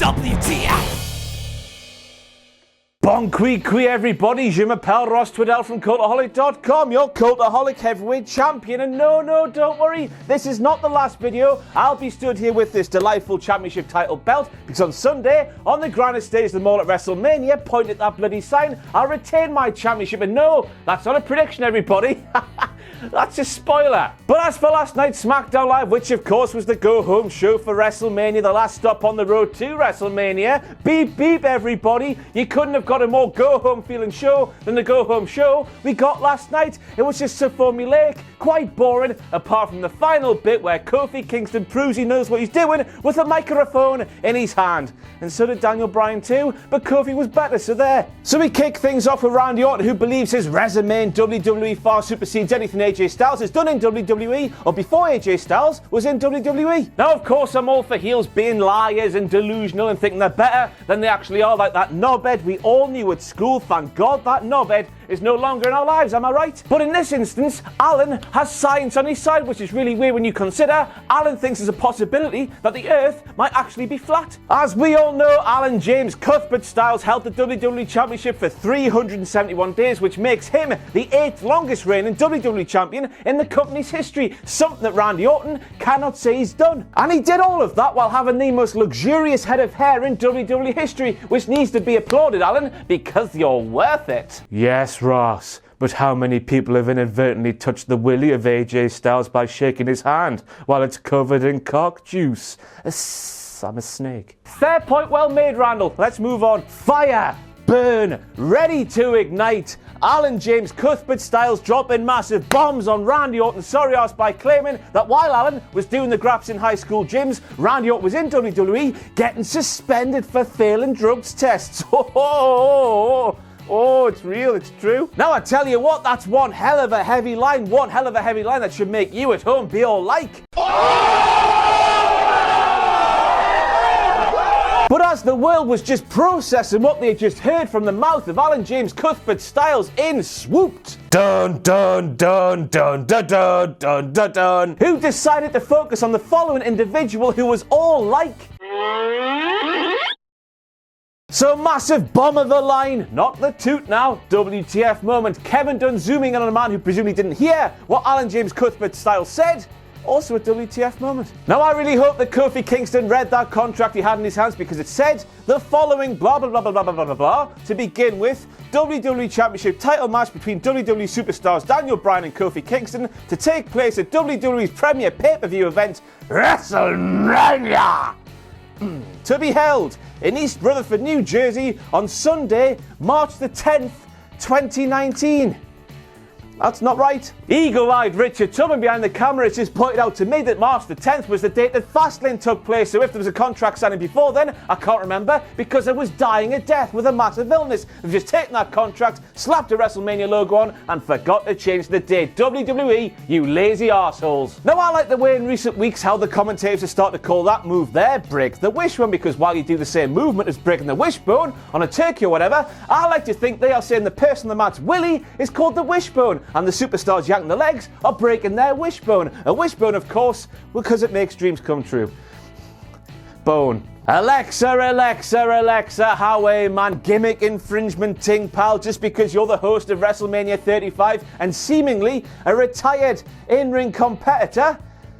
WTF! Bon qui everybody, je m'appelle Ross Twiddell from Cultaholic.com, your Cultaholic heavyweight champion, and no, don't worry, this is not the last video. I'll be stood here with this delightful championship title belt, because on Sunday, on the grandest stage of them all at WrestleMania, point at that bloody sign, I'll retain my championship, and no, that's not a prediction, everybody. That's a spoiler. But as for last night's SmackDown Live, which of course was the go-home show for WrestleMania, the last stop on the road to WrestleMania, beep beep everybody, you couldn't have got a more go-home feeling show than the go-home show we got last night. It was just so formulaic, quite boring, apart from the final bit where Kofi Kingston proves he knows what he's doing with a microphone in his hand. And so did Daniel Bryan too, but Kofi was better, so there. So we kick things off with Randy Orton, who believes his resume in WWE far supersedes anything AJ Styles has done in WWE, or before AJ Styles was in WWE. Now, of course, I'm all for heels being liars and delusional and thinking they're better than they actually are, like that knobhead we all knew at school. Thank God that knobhead is no longer in our lives, am I right? But in this instance, Alan has science on his side, which is really weird when you consider Alan thinks there's a possibility that the Earth might actually be flat. As we all know, Alan James Cuthbert Styles held the WWE Championship for 371 days, which makes him the 8th longest reigning WWE Champion in the company's history, something that Randy Orton cannot say he's done. And he did all of that while having the most luxurious head of hair in WWE history, which needs to be applauded, Alan, because you're worth it. Yes, Ross, but how many people have inadvertently touched the willy of AJ Styles by shaking his hand while it's covered in cock juice? I'm a snake. Fair point, well made, Randall. Let's move on. Fire, burn, ready to ignite. Alan James Cuthbert Styles dropping massive bombs on Randy Orton's sorry ass by claiming that while Alan was doing the graps in high school gyms, Randy Orton was in WWE getting suspended for failing drugs tests. Oh, it's real, it's true. Now I tell you what, that's one hell of a heavy line that should make you at home be all like. But as the world was just processing what they just heard from the mouth of Alan James Cuthbert Styles, in swooped dun dun dun dun dun dun dun dun dun, who decided to focus on the following individual who was all like. So massive bomb of the line, not the toot now, WTF moment, Kevin Dunn zooming in on a man who presumably didn't hear what Alan James Cuthbert Styles said, also a WTF moment. Now I really hope that Kofi Kingston read that contract he had in his hands, because it said the following blah blah blah blah blah blah blah blah to begin with. WWE Championship title match between WWE superstars Daniel Bryan and Kofi Kingston to take place at WWE's premier pay-per-view event, WrestleMania. To be held in East Rutherford, New Jersey on Sunday, March the 10th, 2019. That's not right. Eagle-eyed Richard Tubman behind the camera has just pointed out to me that March the 10th was the date that Fastlane took place, so if there was a contract signing before then, I can't remember, because I was dying a death with a massive illness. They've just taken that contract, slapped a WrestleMania logo on, and forgot to change the date. WWE, you lazy arseholes. Now I like the way in recent weeks how the commentators have started to call that move there break the wishbone, because while you do the same movement as breaking the wishbone on a turkey or whatever, I like to think they are saying the person on the mat's willy is called the wishbone, and the superstars yanking the legs are breaking their wishbone. A wishbone, of course, because it makes dreams come true. Bone. Alexa, how a man gimmick infringement ting, pal, just because you're the host of WrestleMania 35 and seemingly a retired in-ring competitor?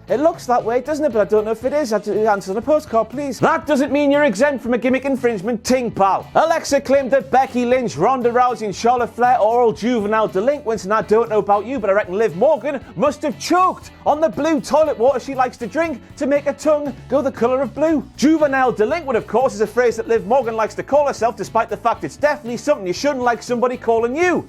It looks that way, doesn't it? But I don't know if it is. Answer on a postcard, please. That doesn't mean you're exempt from a gimmick infringement ting, pal. Alexa claimed that Becky Lynch, Ronda Rousey and Charlotte Flair are all juvenile delinquents, and I don't know about you, but I reckon Liv Morgan must have choked on the blue toilet water she likes to drink to make her tongue go the colour of blue. Juvenile delinquent, of course, is a phrase that Liv Morgan likes to call herself, despite the fact it's definitely something you shouldn't like somebody calling you.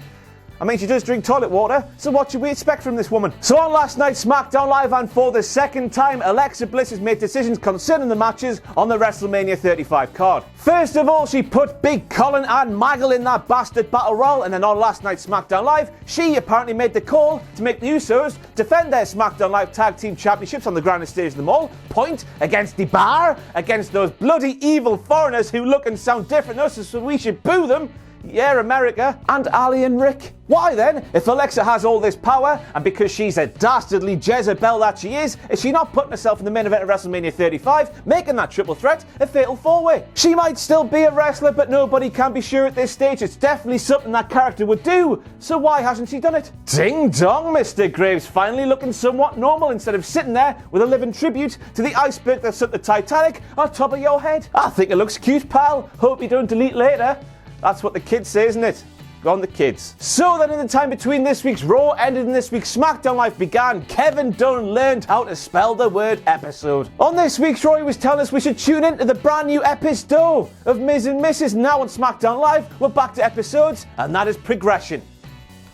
I mean, she does drink toilet water, so what should we expect from this woman? So on last night's SmackDown Live, and for the second time, Alexa Bliss has made decisions concerning the matches on the WrestleMania 35 card. First of all, she put Big Colin and Maggle in that bastard battle royal, and then on last night's SmackDown Live, she apparently made the call to make the Usos defend their SmackDown Live Tag Team Championships on the grandest stage of them all, point against the bar, against those bloody evil foreigners who look and sound different to us, so we should boo them. Yeah, America. And Ali and Rick. Why then, if Alexa has all this power, and because she's a dastardly Jezebel that she is she not putting herself in the main event of WrestleMania 35, making that triple threat a fatal four-way? She might still be a wrestler, but nobody can be sure at this stage. It's definitely something that character would do, so why hasn't she done it? Ding dong, Mr. Graves, finally looking somewhat normal instead of sitting there with a living tribute to the iceberg that sunk the Titanic on top of your head. I think it looks cute, pal. Hope you don't delete later. That's what the kids say, isn't it? Go on the kids. So then in the time between this week's Raw ended and this week's SmackDown Live began, Kevin Dunn learned how to spell the word episode. On this week's Raw, he was telling us we should tune into the brand new episode of Miz and Mrs. Now on SmackDown Live, we're back to episodes, and that is progression.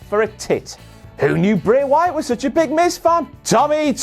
For a tit. Who knew Bray Wyatt was such a big Miz fan? Tom, good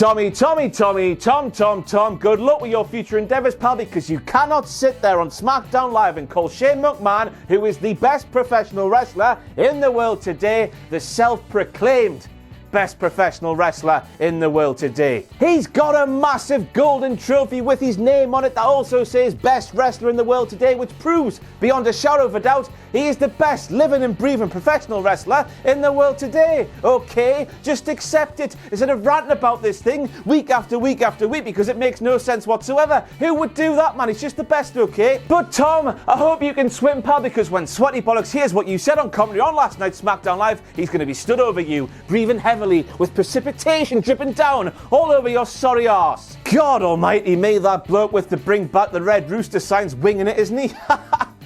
luck with your future endeavours, pal, because you cannot sit there on SmackDown Live and call Shane McMahon, who is the best professional wrestler in the world today, the self-proclaimed best professional wrestler in the world today. He's got a massive golden trophy with his name on it that also says best wrestler in the world today, which proves beyond a shadow of a doubt he is the best living and breathing professional wrestler in the world today. Okay, just accept it instead of ranting about this thing week after week after week because it makes no sense whatsoever. Who would do that, man? He's just the best, okay? But Tom, I hope you can swim, pal, because when Sweaty Bollocks hears what you said on commentary on last night's SmackDown Live, he's going to be stood over you, breathing heavily with precipitation dripping down all over your sorry arse. God almighty, may that bloke with the bring back the Red Rooster signs winging it, isn't he?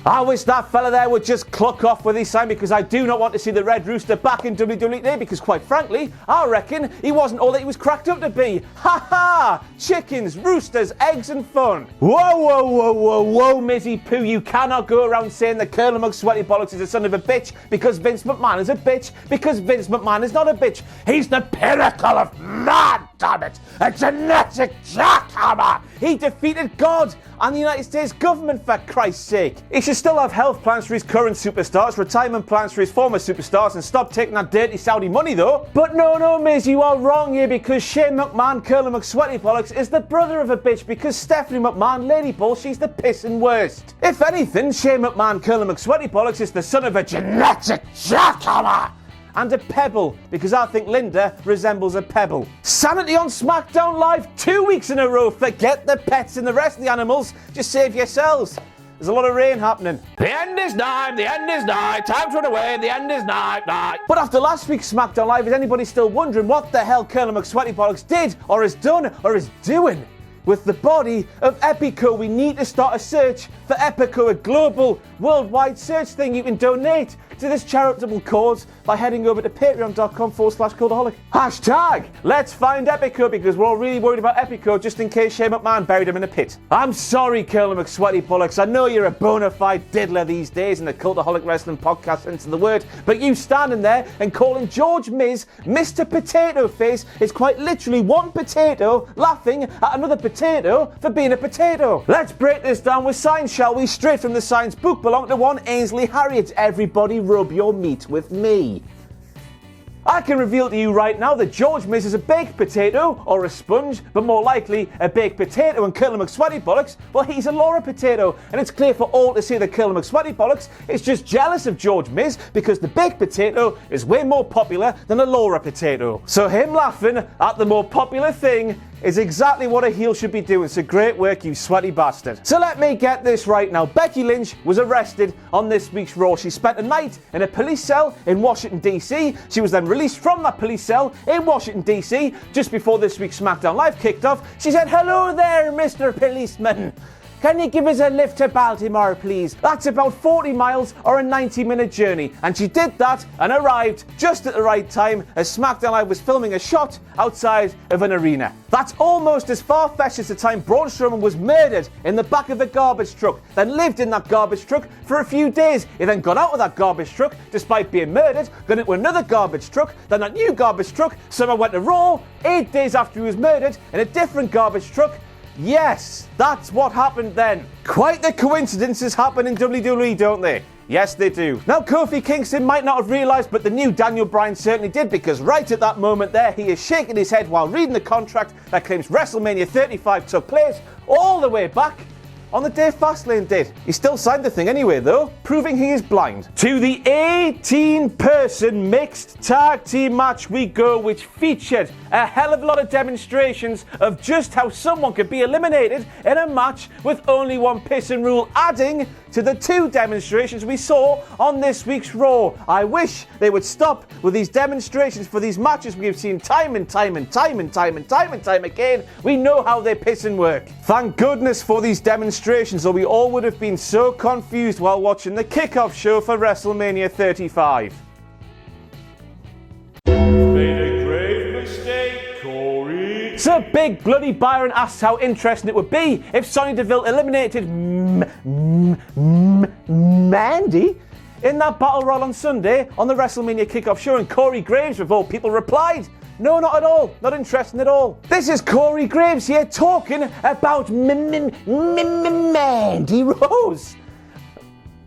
I wish that fella there would just cluck off with his sign because I do not want to see the Red Rooster back in WWE today because quite frankly, I reckon he wasn't all that he was cracked up to be. Ha ha! Chickens, roosters, eggs and fun. Whoa, Mizzy Poo, you cannot go around saying that Colonel McSweaty Bollocks is a son of a bitch because Vince McMahon is a bitch because Vince McMahon is not a bitch. He's the pinnacle of man, damn it! A genetic jackhammer! He defeated God and the United States government, for Christ's sake. He should still have health plans for his current superstars, retirement plans for his former superstars, and stop taking that dirty Saudi money, though. But no, Miz, you are wrong here because Shane McMahon, Colonel McSweaty Bollocks, is the brother of a bitch because Stephanie McMahon, Lady Bull, she's the pissing worst. If anything, Shane McMahon, Colonel McSweaty Bollocks is the son of a genetic jackhammer. And a pebble, because I think Linda resembles a pebble. SAnitY on SmackDown Live 2 weeks in a row. Forget the pets and the rest of the animals. Just save yourselves. There's a lot of rain happening. The end is nigh, time to run away, the end is nigh. But after last week's SmackDown Live, is anybody still wondering what the hell Colonel McSweaty Bollocks did, or has done, or is doing with the body of Epico? We need to start a search for Epico, a global, worldwide search thing. You can donate to this charitable cause by heading over to patreon.com/Cultaholic. Hashtag let's find Epico because we're all really worried about Epico just in case Shane McMahon buried him in a pit. I'm sorry, Colonel McSweaty Bollocks. I know you're a bona fide diddler these days in the Cultaholic Wrestling podcast sense of the word, but you standing there and calling George Miz Mr. Potato Face is quite literally one potato laughing at another potato for being a potato. Let's break this down with science, shall we? Straight from the science book belonging to one Ainsley Harriott. Everybody rub your meat with me. I can reveal to you right now that George Miz is a baked potato or a sponge, but more likely a baked potato, and Colonel McSweaty Bollocks, well, he's a Laura potato, and it's clear for all to see that Colonel McSweaty Bollocks is just jealous of George Miz because the baked potato is way more popular than a Laura potato. So him laughing at the more popular thing is exactly what a heel should be doing, so great work, you sweaty bastard. So let me get this right now. Becky Lynch was arrested on this week's Raw. She spent a night in a police cell in Washington, D.C. She was then released from that police cell in Washington, D.C. just before this week's SmackDown Live kicked off. She said, "Hello there, Mr. Policeman. Can you give us a lift to Baltimore, please? That's about 40 miles or a 90-minute journey." And she did that and arrived just at the right time as SmackDown Live was filming a shot outside of an arena. That's almost as far-fetched as the time Braun Strowman was murdered in the back of a garbage truck, then lived in that garbage truck for a few days. He then got out of that garbage truck despite being murdered, got into another garbage truck, then that new garbage truck somehow went to Raw 8 days after he was murdered in a different garbage truck. Yes, that's what happened then. Quite the coincidences happen in WWE, don't they? Yes, they do. Now, Kofi Kingston might not have realised, but the new Daniel Bryan certainly did, because right at that moment there, he is shaking his head while reading the contract that claims WrestleMania 35 took place all the way back on the day Fastlane did. He still signed the thing anyway, though, proving he is blind. To the 18-person mixed tag team match we go, which featured a hell of a lot of demonstrations of just how someone could be eliminated in a match with only one pissing rule, adding to the 2 demonstrations we saw on this week's Raw. I wish they would stop with these demonstrations for these matches we've seen time and time again. We know how they piss and work. Thank goodness for these demonstrations, or we all would have been so confused while watching the kickoff show for WrestleMania 35. So Big Bloody Byron asks how interesting it would be if Sonya Deville eliminated Mandy in that battle royal on Sunday on the WrestleMania kickoff show, and Corey Graves, of all people, replied, "No, not at all. Not interesting at all." This is Corey Graves here talking about Mandy Rose.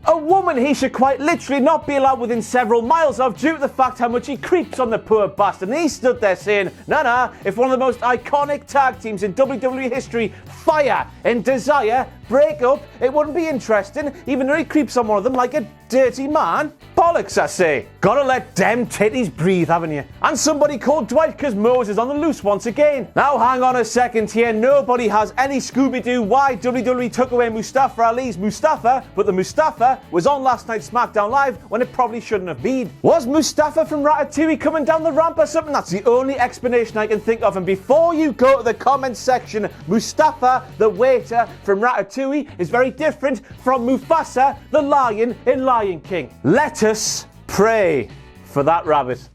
A woman he should quite literally not be allowed within several miles of due to the fact how much he creeps on the poor bastard. And he stood there saying, nah, if one of the most iconic tag teams in WWE history, Fire and Desire, break up, it wouldn't be interesting, even though he creeps on one of them like a dirty man. Bollocks, I say. Gotta let dem titties breathe, haven't you? And somebody called Dwight because Mose is on the loose once again. Now hang on a second here, nobody has any Scooby-Doo why WWE took away Mustafa Ali's Mustafa, but the Mustafa was on last night's SmackDown Live when it probably shouldn't have been. Was Mustafa from Ratatouille coming down the ramp or something? That's the only explanation I can think of. And before you go to the comments section, Mustafa, the waiter from Ratatouille, is very different from Mufasa, the lion in Lion King. Let us pray for that rabbit.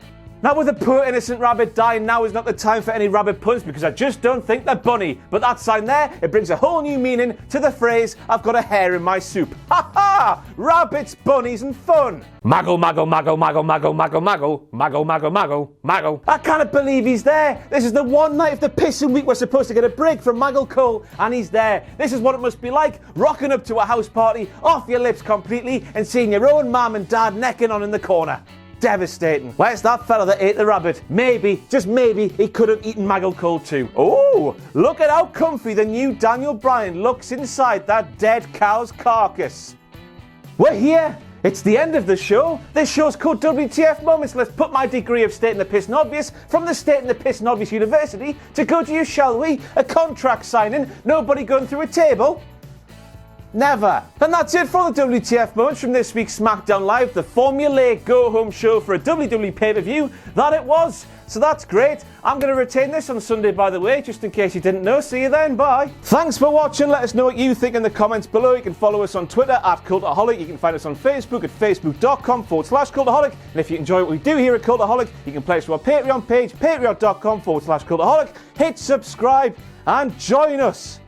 Now, with the poor innocent rabbit dying, now is not the time for any rabbit puns because I just don't think they're bunny. But that sign there, it brings a whole new meaning to the phrase, I've got a hair in my soup. Ha ha! Rabbits, bunnies and fun. Maggle, maggle, maggle, maggle, maggle, maggle, maggle, maggle, maggle, maggle, maggle. I can't believe he's there. This is the one night of the pissing week we're supposed to get a break from Maggle Cole, and he's there. This is what it must be like, rocking up to a house party, off your lips completely, and seeing your own mum and dad necking on in the corner. Devastating. Where's that fella that ate the rabbit? Maybe, just maybe, he could have eaten Maggle Cole too. Oh, look at how comfy the new Daniel Bryan looks inside that dead cow's carcass. We're here. It's the end of the show. This show's called WTF Moments. Let's put my degree of stating the piss and obvious from the Stating the Piss and Obvious University to go to you, shall we? A contract signing, nobody going through a table. Never. And that's it for the WTF Moments from this week's SmackDown Live, the formulaic go-home show for a WWE pay-per-view that it was. So that's great. I'm going to retain this on Sunday, by the way, just in case you didn't know. See you then. Bye. Thanks for watching. Let us know what you think in the comments below. You can follow us on Twitter at Cultaholic. You can find us on Facebook at facebook.com/Cultaholic. And if you enjoy what we do here at Cultaholic, you can play us to our Patreon page, patreon.com/Cultaholic. Hit subscribe and join us.